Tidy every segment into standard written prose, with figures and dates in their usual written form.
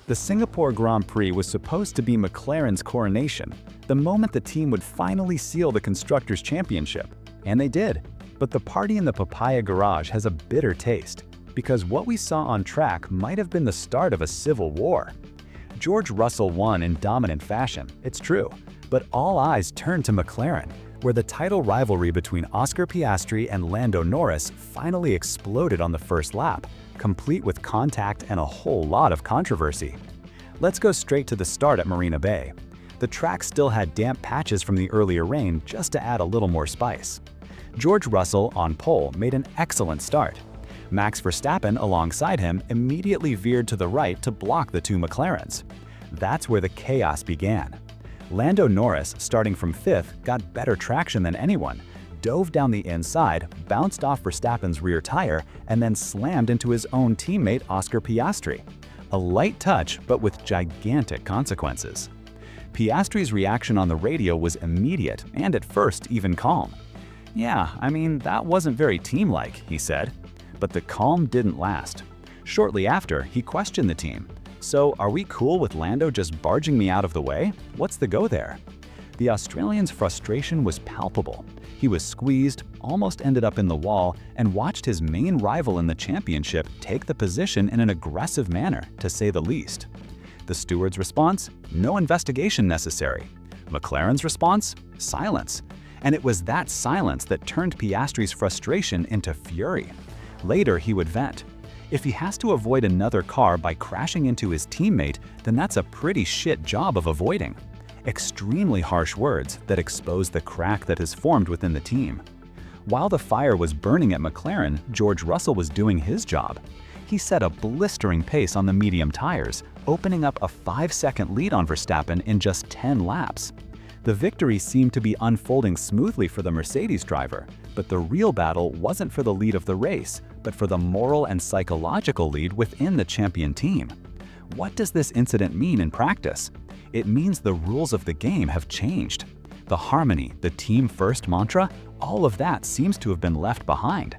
The Singapore Grand Prix was supposed to be McLaren's coronation, the moment the team would finally seal the Constructors' Championship. And they did. But the party in the Papaya garage has a bitter taste, because what we saw on track might have been the start of a civil war. George Russell won in dominant fashion, it's true, but all eyes turned to McLaren, where the title rivalry between Oscar Piastri and Lando Norris finally exploded on the first lap, complete with contact and a whole lot of controversy. Let's go straight to the start at Marina Bay. The track still had damp patches from the earlier rain just to add a little more spice. George Russell, on pole, made an excellent start. Max Verstappen, alongside him, immediately veered to the right to block the two McLarens. That's where the chaos began. Lando Norris, starting from 5th, got better traction than anyone, dove down the inside, bounced off Verstappen's rear tire, and then slammed into his own teammate Oscar Piastri. A light touch, but with gigantic consequences. Piastri's reaction on the radio was immediate and at first even calm. "Yeah, I mean, that wasn't very team-like," he said. But the calm didn't last. Shortly after, he questioned the team. "So, are we cool with Lando just barging me out of the way? What's the go there?" The Australian's frustration was palpable. He was squeezed, almost ended up in the wall, and watched his main rival in the championship take the position in an aggressive manner, to say the least. The steward's response? No investigation necessary. McLaren's response? Silence. And it was that silence that turned Piastri's frustration into fury. Later, he would vent. If he has to avoid another car by crashing into his teammate, then that's a pretty shit job of avoiding. Extremely harsh words that expose the crack that has formed within the team. While the fire was burning at McLaren, George Russell was doing his job. He set a blistering pace on the medium tires, opening up a 5-second lead on Verstappen in just 10 laps. The victory seemed to be unfolding smoothly for the Mercedes driver, but the real battle wasn't for the lead of the race, but for the moral and psychological lead within the champion team. What does this incident mean in practice? It means the rules of the game have changed. The harmony, the team-first mantra, all of that seems to have been left behind.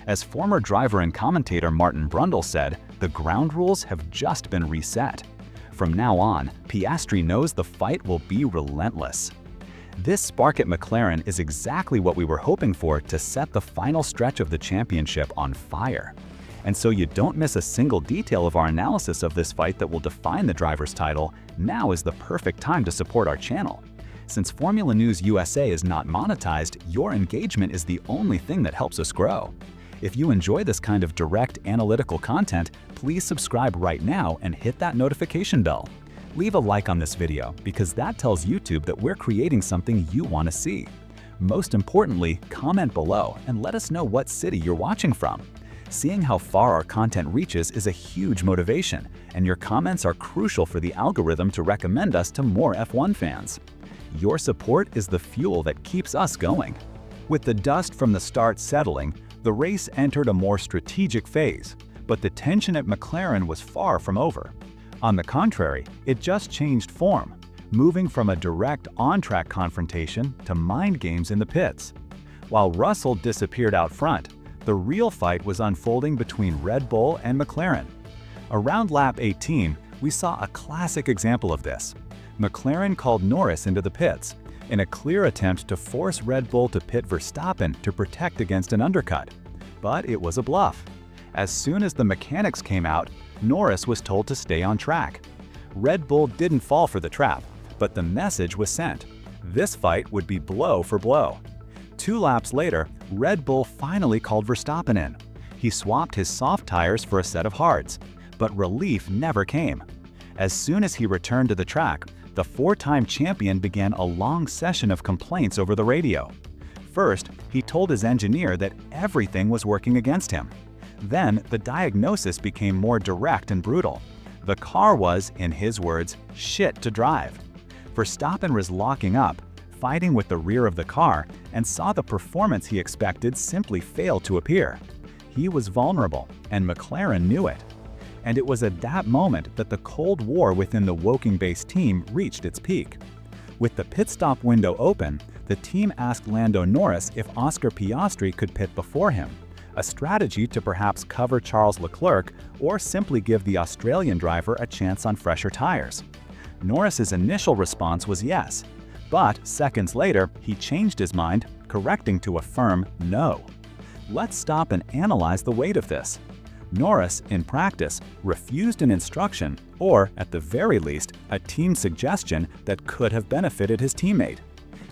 As former driver and commentator Martin Brundle said, the ground rules have just been reset. From now on, Piastri knows the fight will be relentless. This spark at McLaren is exactly what we were hoping for to set the final stretch of the championship on fire. And so you don't miss a single detail of our analysis of this fight that will define the driver's title, now is the perfect time to support our channel. Since Formula News USA is not monetized, your engagement is the only thing that helps us grow. If you enjoy this kind of direct analytical content, please subscribe right now and hit that notification bell. Leave a like on this video because that tells YouTube that we're creating something you want to see. Most importantly, comment below and let us know what city you're watching from. Seeing how far our content reaches is a huge motivation, and your comments are crucial for the algorithm to recommend us to more F1 fans. Your support is the fuel that keeps us going. With the dust from the start settling, the race entered a more strategic phase, but the tension at McLaren was far from over. On the contrary, it just changed form, moving from a direct on-track confrontation to mind games in the pits. While Russell disappeared out front, the real fight was unfolding between Red Bull and McLaren. Around lap 18, we saw a classic example of this. McLaren called Norris into the pits, in a clear attempt to force Red Bull to pit Verstappen to protect against an undercut. But it was a bluff. As soon as the mechanics came out, Norris was told to stay on track. Red Bull didn't fall for the trap, but the message was sent. This fight would be blow for blow. 2 laps later, Red Bull finally called Verstappen in. He swapped his soft tires for a set of hards, but relief never came. As soon as he returned to the track, the 4-time champion began a long session of complaints over the radio. First, he told his engineer that everything was working against him. Then, the diagnosis became more direct and brutal. The car was, in his words, shit to drive. Verstappen was locking up, fighting with the rear of the car, and saw the performance he expected simply fail to appear. He was vulnerable, and McLaren knew it. And it was at that moment that the Cold War within the Woking-based team reached its peak. With the pit stop window open, the team asked Lando Norris if Oscar Piastri could pit before him, a strategy to perhaps cover Charles Leclerc or simply give the Australian driver a chance on fresher tires. Norris's initial response was yes, but seconds later he changed his mind, correcting to a firm no. Let's stop and analyze the weight of this. Norris, in practice, refused an instruction or, at the very least, a team suggestion that could have benefited his teammate.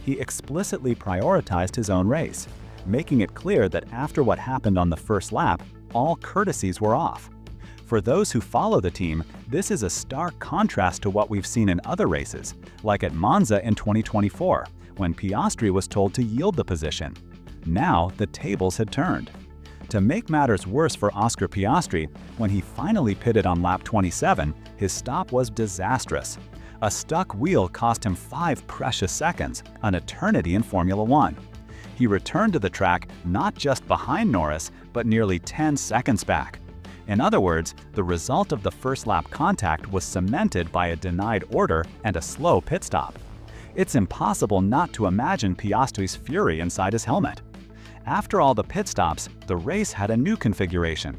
He explicitly prioritized his own race, making it clear that after what happened on the first lap, all courtesies were off. For those who follow the team, this is a stark contrast to what we've seen in other races, like at Monza in 2024, when Piastri was told to yield the position. Now, the tables had turned. To make matters worse for Oscar Piastri, when he finally pitted on lap 27, his stop was disastrous. A stuck wheel cost him 5 precious seconds, an eternity in Formula One. He returned to the track not just behind Norris, but nearly 10 seconds back. In other words, the result of the first lap contact was cemented by a denied order and a slow pit stop. It's impossible not to imagine Piastri's fury inside his helmet. After all the pit stops, the race had a new configuration.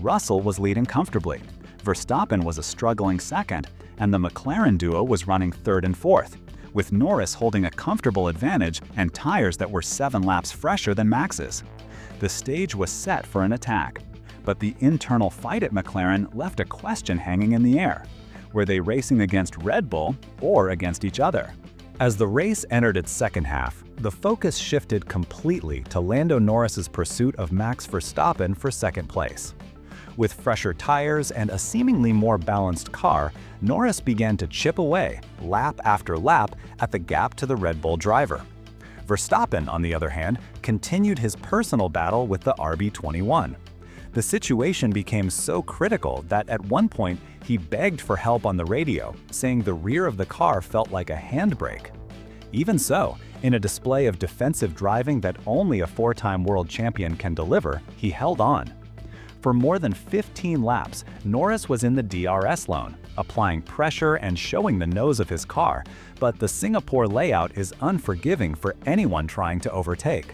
Russell was leading comfortably, Verstappen was a struggling second, and the McLaren duo was running third and fourth, with Norris holding a comfortable advantage and tires that were 7 laps fresher than Max's. The stage was set for an attack, but the internal fight at McLaren left a question hanging in the air. Were they racing against Red Bull or against each other? As the race entered its second half, the focus shifted completely to Lando Norris's pursuit of Max Verstappen for second place. With fresher tires and a seemingly more balanced car, Norris began to chip away, lap after lap, at the gap to the Red Bull driver. Verstappen, on the other hand, continued his personal battle with the RB21. The situation became so critical that at one point he begged for help on the radio, saying the rear of the car felt like a handbrake. Even so, in a display of defensive driving that only a 4-time world champion can deliver, he held on. For more than 15 laps, Norris was in the DRS zone, applying pressure and showing the nose of his car, but the Singapore layout is unforgiving for anyone trying to overtake.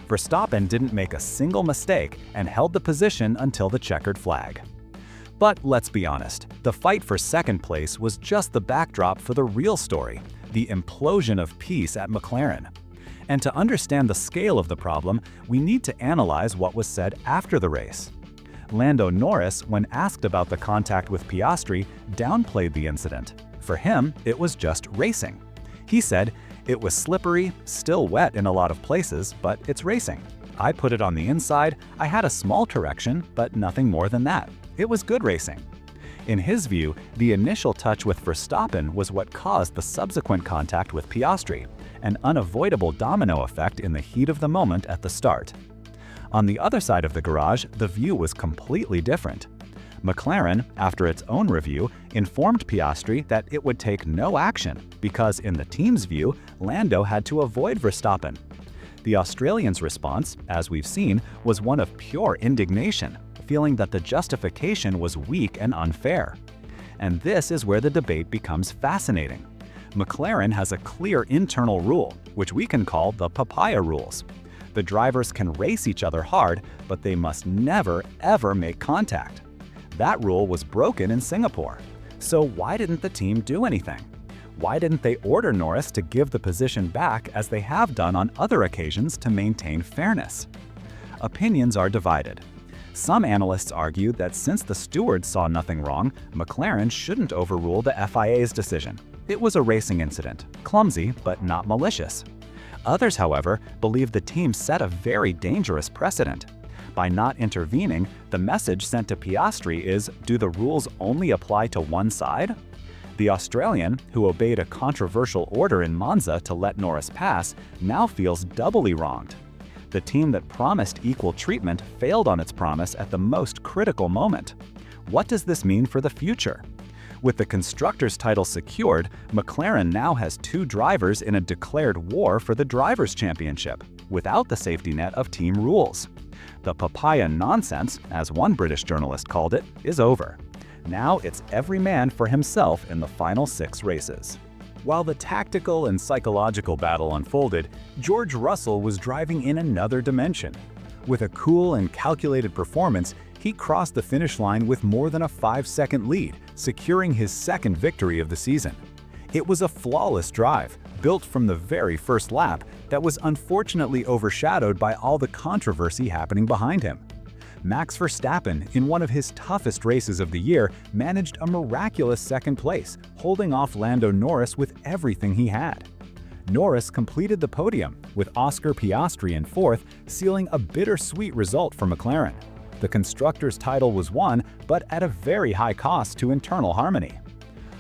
Verstappen didn't make a single mistake and held the position until the checkered flag. But let's be honest, the fight for second place was just the backdrop for the real story, the implosion of peace at McLaren. And to understand the scale of the problem, we need to analyze what was said after the race. Lando Norris, when asked about the contact with Piastri, downplayed the incident. For him, it was just racing. He said, "It was slippery, still wet in a lot of places, but it's racing. I put it on the inside, I had a small correction, but nothing more than that. It was good racing." In his view, the initial touch with Verstappen was what caused the subsequent contact with Piastri, an unavoidable domino effect in the heat of the moment at the start. On the other side of the garage, the view was completely different. McLaren, after its own review, informed Piastri that it would take no action because, in the team's view, Lando had to avoid Verstappen. The Australians' response, as we've seen, was one of pure indignation, feeling that the justification was weak and unfair. And this is where the debate becomes fascinating. McLaren has a clear internal rule, which we can call the papaya rules. The drivers can race each other hard, but they must never, ever make contact. That rule was broken in Singapore. So why didn't the team do anything? Why didn't they order Norris to give the position back as they have done on other occasions to maintain fairness? Opinions are divided. Some analysts argue that since the stewards saw nothing wrong, McLaren shouldn't overrule the FIA's decision. It was a racing incident, clumsy but not malicious. Others, however, believe the team set a very dangerous precedent. By not intervening, the message sent to Piastri is, do the rules only apply to one side? The Australian, who obeyed a controversial order in Monza to let Norris pass, now feels doubly wronged. The team that promised equal treatment failed on its promise at the most critical moment. What does this mean for the future? With the Constructors' title secured, McLaren now has 2 drivers in a declared war for the Drivers' Championship, without the safety net of team rules. The papaya nonsense, as one British journalist called it, is over. Now it's every man for himself in the final 6 races. While the tactical and psychological battle unfolded, George Russell was driving in another dimension. With a cool and calculated performance, he crossed the finish line with more than a 5-second lead, securing his second victory of the season. It was a flawless drive, built from the very first lap, that was unfortunately overshadowed by all the controversy happening behind him. Max Verstappen, in one of his toughest races of the year, managed a miraculous second place, holding off Lando Norris with everything he had. Norris completed the podium, with Oscar Piastri in fourth, sealing a bittersweet result for McLaren. The constructors' title was won, but at a very high cost to internal harmony.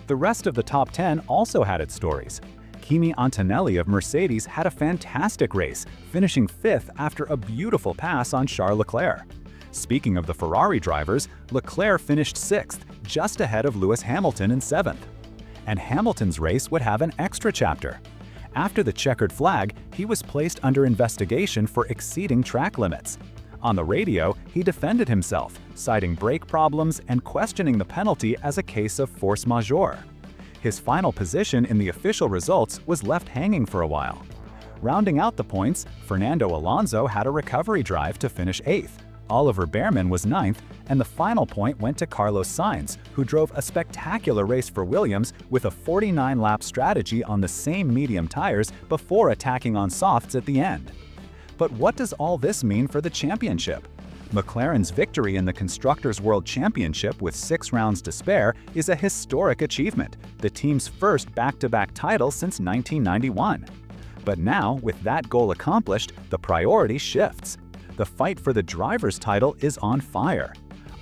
The rest of the top 10 also had its stories. Kimi Antonelli of Mercedes had a fantastic race, finishing fifth after a beautiful pass on Charles Leclerc. Speaking of the Ferrari drivers, Leclerc finished sixth, just ahead of Lewis Hamilton in seventh. And Hamilton's race would have an extra chapter. After the checkered flag, he was placed under investigation for exceeding track limits. On the radio, he defended himself, citing brake problems and questioning the penalty as a case of force majeure. His final position in the official results was left hanging for a while. Rounding out the points, Fernando Alonso had a recovery drive to finish eighth. Oliver Behrman was ninth, and the final point went to Carlos Sainz, who drove a spectacular race for Williams with a 49-lap strategy on the same medium tires before attacking on softs at the end. But what does all this mean for the championship? McLaren's victory in the Constructors' World Championship with 6 rounds to spare is a historic achievement, the team's first back-to-back title since 1991. But now, with that goal accomplished, the priority shifts. The fight for the driver's title is on fire.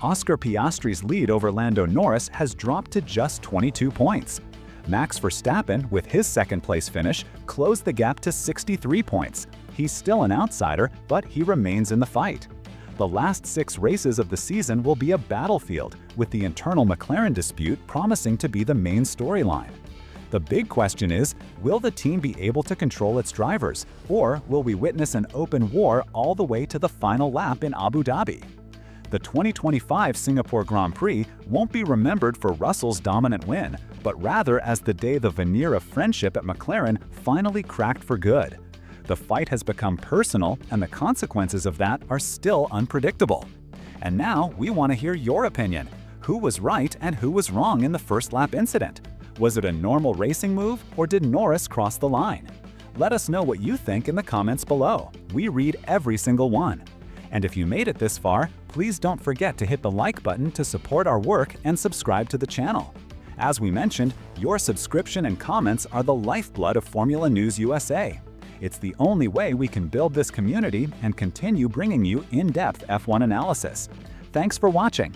Oscar Piastri's lead over Lando Norris has dropped to just 22 points. Max Verstappen, with his second-place finish, closed the gap to 63 points. He's still an outsider, but he remains in the fight. The last 6 races of the season will be a battlefield, with the internal McLaren dispute promising to be the main storyline. The big question is, will the team be able to control its drivers, or will we witness an open war all the way to the final lap in Abu Dhabi? The 2025 Singapore Grand Prix won't be remembered for Russell's dominant win, but rather as the day the veneer of friendship at McLaren finally cracked for good. The fight has become personal, and the consequences of that are still unpredictable. And now we want to hear your opinion. Who was right and who was wrong in the first lap incident? Was it a normal racing move, or did Norris cross the line? Let us know what you think in the comments below. We read every single one. And if you made it this far, please don't forget to hit the like button to support our work and subscribe to the channel. As we mentioned, your subscription and comments are the lifeblood of Formula News USA. It's the only way we can build this community and continue bringing you in-depth F1 analysis. Thanks for watching.